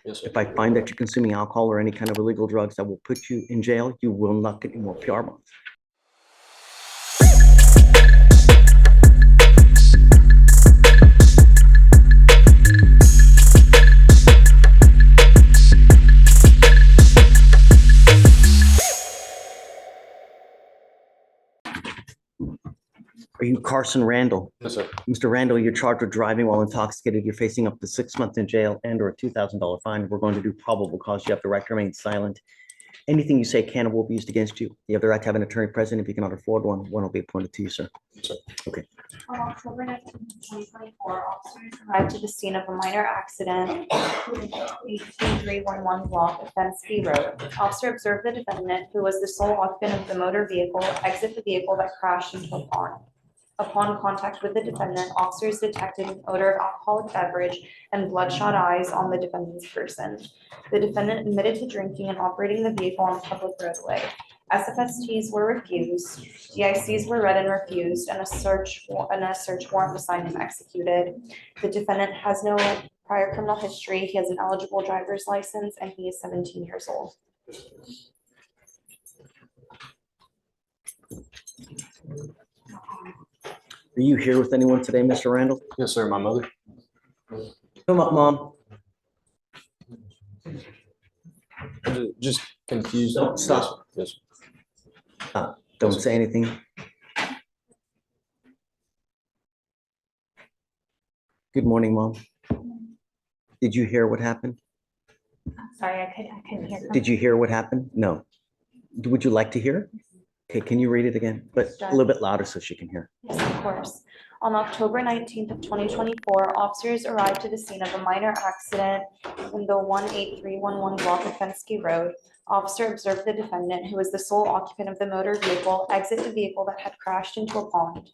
Yes, sir. If I find that you're consuming alcohol or any kind of illegal drugs that will put you in jail, you will not get any more PR bonds. Are you Carson Randall? Yes, sir. Mr. Randall, you're charged with driving while intoxicated. You're facing up to 6 months in jail and or a $2,000 fine. We're going to do probable cause. You have the right to remain silent. Anything you say can or will be used against you. You have the right to have an attorney present. If you cannot afford one will be appointed to you, sir. Yes, sir. Okay. On October 19, 2024, officers arrived to the scene of a minor accident, 18311 block of Fensky Road. Officer observed the defendant, who was the sole occupant of the motor vehicle, exit the vehicle that crashed into a pond. Upon contact with the defendant, officers detected an odor of alcoholic beverage and bloodshot eyes on the defendant's person. The defendant admitted to drinking and operating the vehicle on a public roadway. SFSTs were refused, DICs were read and refused, and a search warrant was signed and executed. The defendant has no prior criminal history. He has an eligible driver's license, and he is 17 years old. Are you here with anyone today, Mr. Randall? Yes, sir. My mother. Come up, Mom. Just confused. Don't stop. Yes. Don't say anything. Good morning, Mom. Did you hear what happened? Sorry, I couldn't hear. Did you hear what happened? No. Would you like to hear? Okay, can you read it again? But a little bit louder so she can hear. Yes, of course. On October 19th of 2024, officers arrived to the scene of a minor accident in the 18311 block of Fensky Road. Officer observed the defendant, who was the sole occupant of the motor vehicle, exit the vehicle that had crashed into a pond.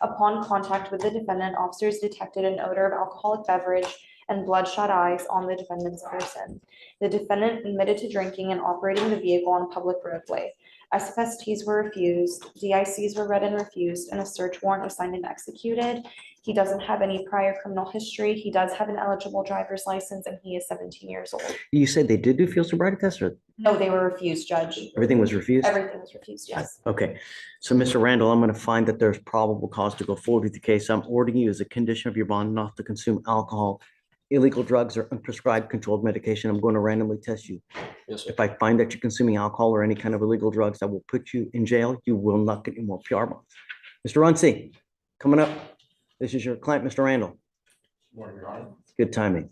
Upon contact with the defendant, officers detected an odor of alcoholic beverage and bloodshot eyes on the defendant's person. The defendant admitted to drinking and operating the vehicle on a public roadway. SFSTs were refused, DICs were read and refused, and a search warrant was signed and executed. He doesn't have any prior criminal history. He does have an eligible driver's license, and he is 17 years old. You said they did do field sobriety tests, or No, they were refused, Judge. everything was refused? Everything was refused, yes. Okay, so Mr. Randall, I'm going to find that there's probable cause to go forward with the case. I'm ordering you as a condition of your bond not to consume alcohol, illegal drugs, or unprescribed controlled medication. I'm going to randomly test you. Yes, sir. If I find that you're consuming alcohol or any kind of illegal drugs that will put you in jail, you will not get any more PR bonds. Mr. Runcie, coming up. This is your client, Mr. Randall. Morning, Your Honor. Good timing.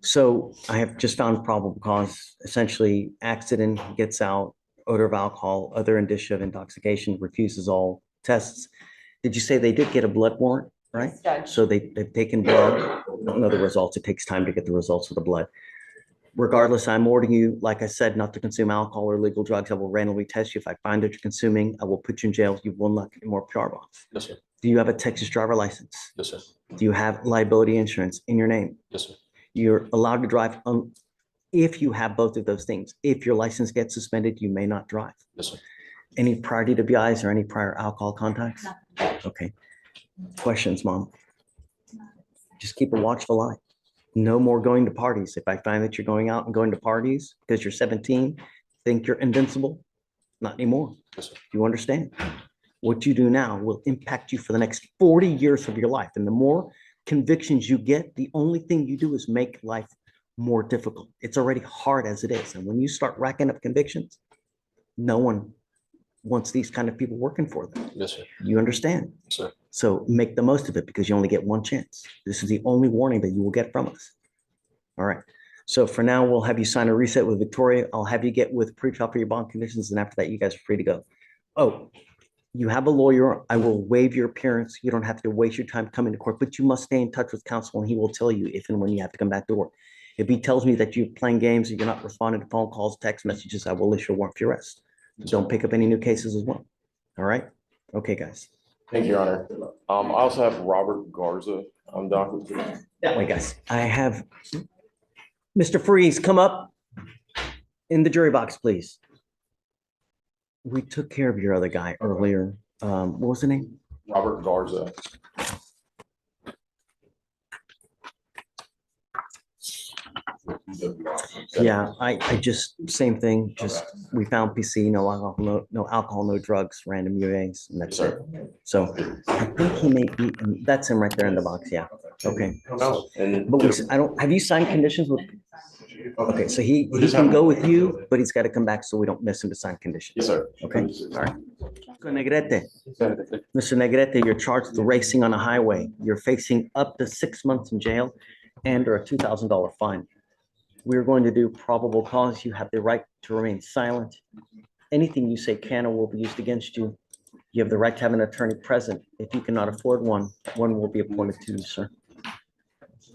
So I have just found probable cause, essentially accident, gets out, odor of alcohol, other indicia of intoxication, refuses all tests. Did you say they did get a blood warrant, right? Yes, Judge. So they've taken blood, don't know the results. It takes time to get the results of the blood. Regardless, I'm ordering you, like I said, not to consume alcohol or illegal drugs. I will randomly test you. If I find that you're consuming, I will put you in jail. You will not get more PR bonds. Yes, sir. Do you have a Texas driver license? Yes, sir. Do you have liability insurance in your name? Yes, sir. You're allowed to drive if you have both of those things. If your license gets suspended, you may not drive. Yes, sir. Any prior DWIs or any prior alcohol contacts? No. Okay. Questions, Mom? Just keep a watchful eye. No more going to parties. If I find that you're going out and going to parties because you're 17, think you're invincible, not anymore. Yes, sir. You understand? What you do now will impact you for the next 40 years of your life. And the more convictions you get, the only thing you do is make life more difficult. It's already hard as it is. And when you start racking up convictions, no one wants these kind of people working for them. Yes, sir. You understand? Yes, sir. So make the most of it because you only get one chance. This is the only warning that you will get from us. All right. So for now, we'll have you sign a reset with Victoria. I'll have you get with pretrial for your bond conditions. And after that, you guys are free to go. Oh, you have a lawyer. I will waive your appearance. You don't have to waste your time coming to court, but you must stay in touch with counsel and he will tell you if and when you have to come back to work. If he tells me that you're playing games and you're not responding to phone calls, text messages, I will issue a warrant for your arrest. Don't pick up any new cases as well. All right. Okay, guys. Thank you, Your Honor. I also have Robert Garza. I'm docket. That way, guys. I have Mr. Freeze come up in the jury box, please. We took care of your other guy earlier. What was the name? Robert Garza. Yeah, I just, same thing, just, we found PC, no alcohol, no drugs, random UAs, and that's it. So I think he may be, that's him right there in the box, yeah. Okay. And But I don't, have you signed conditions with? Okay, so he can go with you, but he's got to come back so we don't miss him to sign conditions. yes, sir. Okay, all right. Mr. Negrete, you're charged with racing on a highway. You're facing up to 6 months in jail and or a $2,000 fine. We're going to do probable cause. You have the right to remain silent. Anything you say can or will be used against you. You have the right to have an attorney present. If you cannot afford one, one will be appointed to you, sir.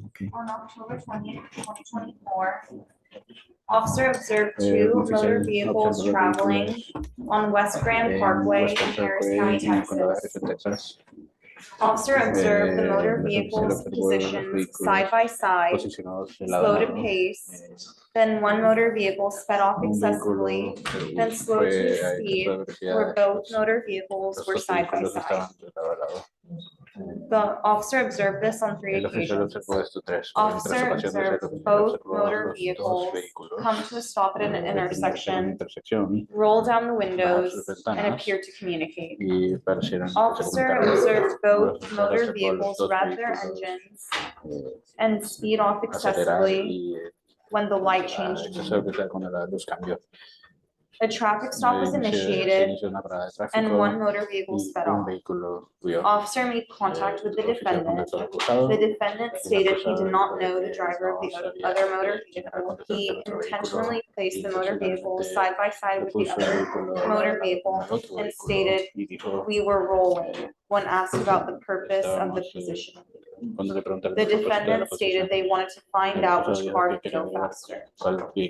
Okay. On October 20th, 2024, officer observed two motor vehicles traveling on West Grand Parkway in Harris County, Texas. Officer observed the motor vehicles positioned side by side, slow to pace, then one motor vehicle sped off excessively, then slowed to a speed where both motor vehicles were side by side. The officer observed this on 3 occasions. Officer observed both motor vehicles come to a stop at an intersection, roll down the windows, and appear to communicate. Officer observed both motor vehicles rev their engines and speed off excessively when the light changed. A traffic stop was initiated and one motor vehicle sped off. Officer made contact with the defendant. The defendant stated he did not know the driver of the other motor vehicle. He intentionally placed the motor vehicle side by side with the other motor vehicle and stated, "We were rolling," when asked about the purpose of the position. The defendant stated they wanted to find out which car could go faster. He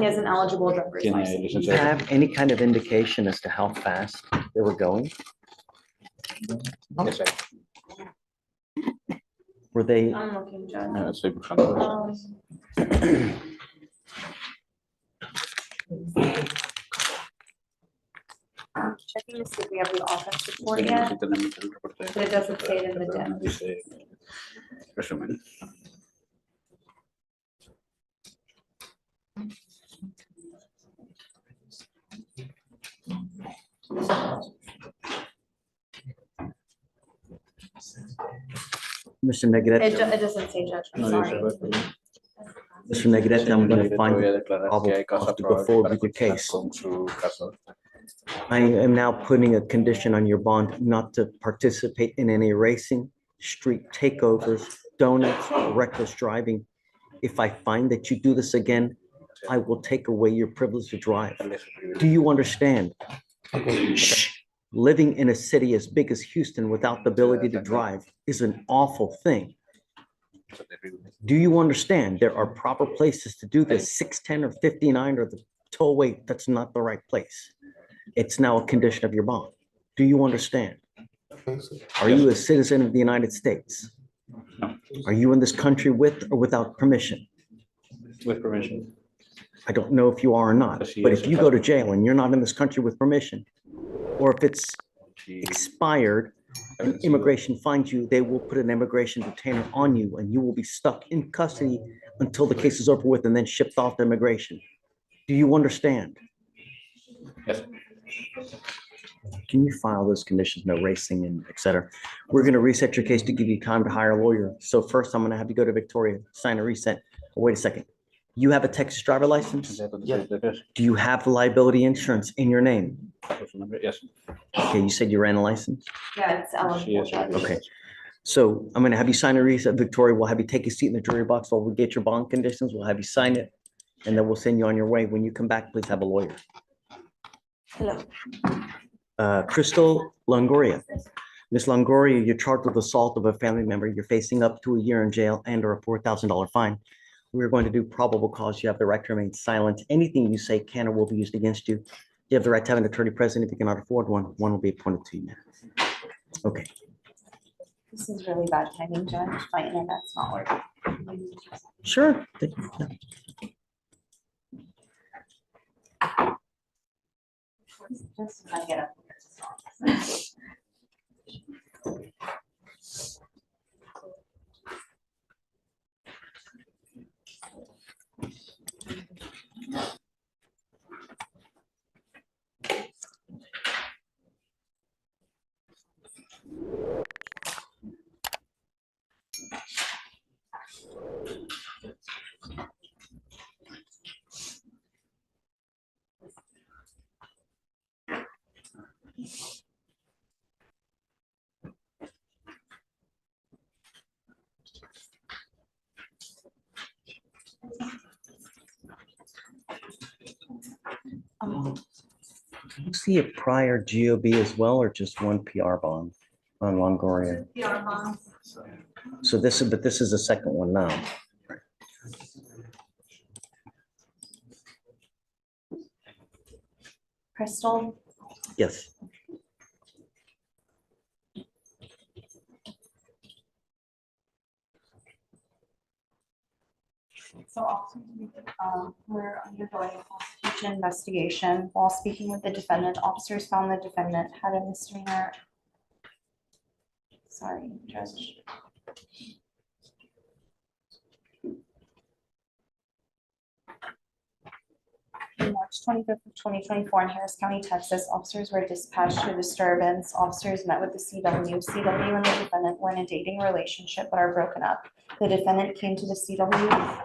has an eligible driver's license. Do you have any kind of indication as to how fast they were going? Were they, I'm looking, Judge. I'm checking to see if we have the offense report yet, but it doesn't say it in the dim. Mr. Negrete, It doesn't say, Judge, I'm sorry. Mr. Negrete, I'm going to find it probable cause to go forward with your case. I am now putting a condition on your bond not to participate in any racing, street takeovers, donuts, reckless driving. If I find that you do this again, I will take away your privilege to drive. Do you understand? Shh. Living in a city as big as Houston without the ability to drive is an awful thing. Do you understand? There are proper places to do this. 610 or 59 or the tollway, that's not the right place. It's now a condition of your bond. Do you understand? Are you a citizen of the United States? Are you in this country with or without permission? With permission. I don't know if you are or not, but if you go to jail and you're not in this country with permission, or if it's expired, and immigration finds you, they will put an immigration detainer on you and you will be stuck in custody until the case is over with and then shipped off to immigration. Do you understand? Yes. Can you file those conditions, no racing and et cetera? We're going to reset your case to give you time to hire a lawyer. So first I'm going to have you go to Victoria, sign a reset. Oh, wait a second. You have a Texas driver license? Do you have liability insurance in your name? Yes. Okay, you said you ran a license? Yeah, it's eligible, Judge. Okay. So I'm going to have you sign a reset. Victoria, we'll have you take a seat in the jury box while we get your bond conditions. We'll have you sign it and then we'll send you on your way. When you come back, please have a lawyer. Hello. Crystal Longoria. Ms. Longoria, you're charged with assault of a family member. You're facing up to a year in jail and or a $4,000 fine. We're going to do probable cause. You have the right to remain silent. Anything you say can or will be used against you. You have the right to have an attorney present. If you cannot afford one, one will be appointed to you. Okay. This is really bad timing, Judge. My internet's not working. Sure. Just when I get up here. see a prior GOB as well, or just one PR bond on Longoria? So this is, but this is the second one now. Crystal, Yes. so we're undergoing a prosecution investigation. While speaking with the defendant, officers found the defendant had a misdemeanor. Sorry, Judge. On March 25th of 2024 in Harris County, Texas, officers were dispatched to a disturbance. Officers met with the CW. CW and the defendant were in a dating relationship but are broken up. The defendant came to the CW.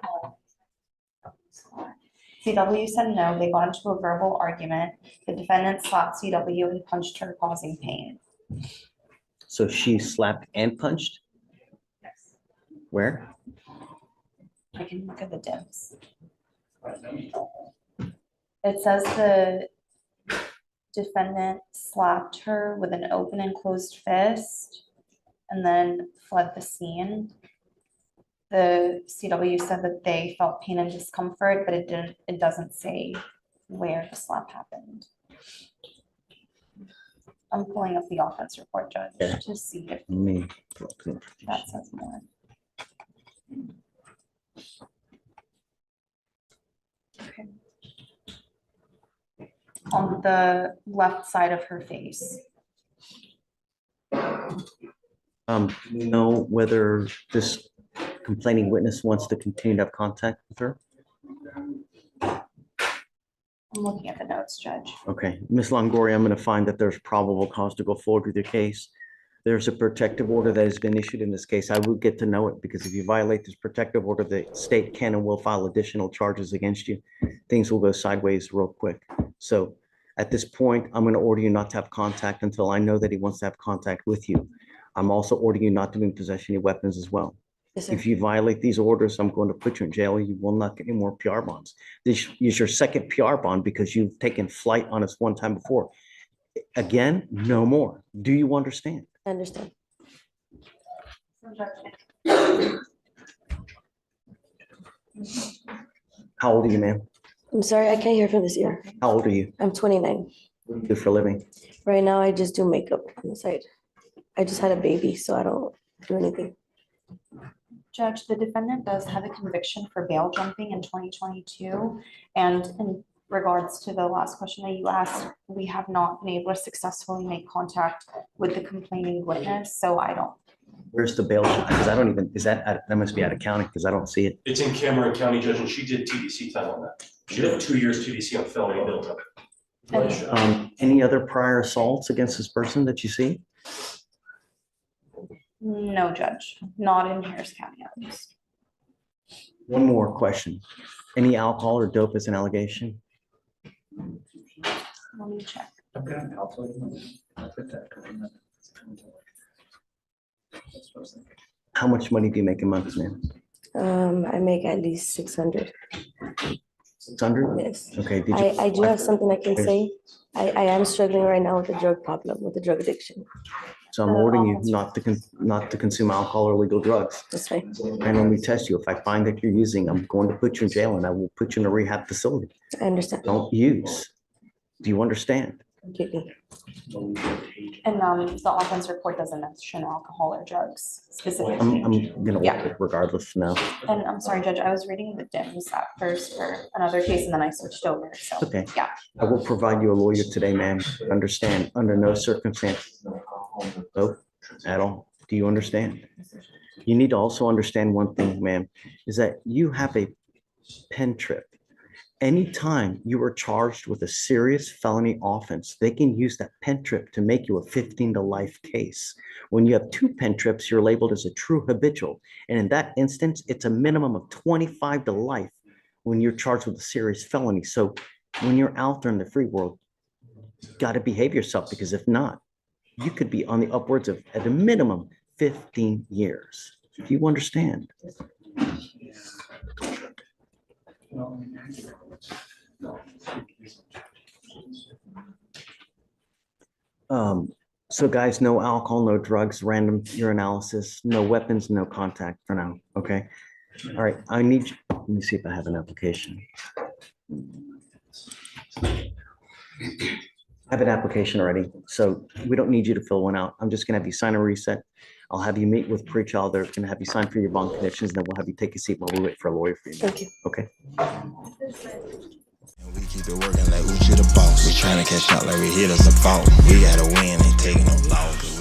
CW said no. They got into a verbal argument. The defendant slapped CW and punched her, causing pain. So she slapped and punched? Yes. Where? I can look at the dims. It says the defendant slapped her with an open and closed fist and then fled the scene. The CW said that they felt pain and discomfort, but it doesn't say where the slap happened. I'm pulling up the offense report, Judge, Okay. to see if Let me. that says more. Okay. On the left side of her face. Do you know whether this complaining witness wants to continue to have contact with her? I'm looking at the notes, Judge. Okay, Ms. Longoria, I'm going to find that there's probable cause to go forward with your case. There's a protective order that has been issued in this case. I will get to know it because if you violate this protective order, the state can and will file additional charges against you. Things will go sideways real quick. So at this point, I'm going to order you not to have contact until I know that he wants to have contact with you. I'm also ordering you not to be in possession of weapons as well. Yes, sir. If you violate these orders, I'm going to put you in jail. You will not get any more PR bonds. This is your second PR bond because you've taken flight on us one time before. Again, no more. Do you understand? I understand. How old are you, ma'am? I'm sorry, I can't hear from this ear. How old are you? I'm 29. What do you do for a living? Right now, I just do makeup on the side. I just had a baby, so I don't do anything. Judge, the defendant does have a conviction for bail jumping in 2022. And in regards to the last question that you asked, we have not been able to successfully make contact with the complaining witness, so I don't. Where's the bail? Because I don't even, is that must be out of county because I don't see it. It's in Cameron County, Judge, and she did TDC time on that. She did 2 years TDC on felony bail jumping. Any other prior assaults against this person that you see? No, Judge, not in Harris County. At least. One more question. Any alcohol or dope as an allegation? Let me check. How much money do you make a month, man? I make at least 600. 600? Yes. Okay. Did you? I do have something I can say. I am struggling right now with a drug problem, with a drug addiction. So I'm ordering you not to consume alcohol or illegal drugs. That's fine. And when we test you, if I find that you're using, I'm going to put you in jail and I will put you in a rehab facility. I understand Don't use. Do you understand? completely. And the offense report doesn't mention alcohol or drugs specifically. I'm gonna Yeah. work it regardless now. And I'm sorry, Judge, I was reading the DIMS at first for another case and then I switched over, so, Okay. yeah. I will provide you a lawyer today, ma'am. Understand, under no circumstance. No, at all. Do you understand? You need to also understand one thing, ma'am, is that you have a pen trip. Anytime you are charged with a serious felony offense, they can use that pen trip to make you a 15 to life case. When you have 2 pen trips, you're labeled as a true habitual. And in that instance, it's a minimum of 25 to life when you're charged with a serious felony. So when you're out there in the free world, you got to behave yourself, because if not, you could be on the upwards of, at a minimum, 15 years. Do you understand? So guys, no alcohol, no drugs, random urinalysis, no weapons, no contact for now, okay? All right, let me see if I have an application. I have an application already, so we don't need you to fill one out. I'm just gonna have you sign a reset. I'll have you meet with pretrial. They're gonna have you sign for your bond conditions, then we'll have you take a seat while we wait for a lawyer for you. Thank you. Okay? We keep it working like Oouchie the boss. We tryna catch up like we hit us a fault. We gotta win, ain't taking no loss.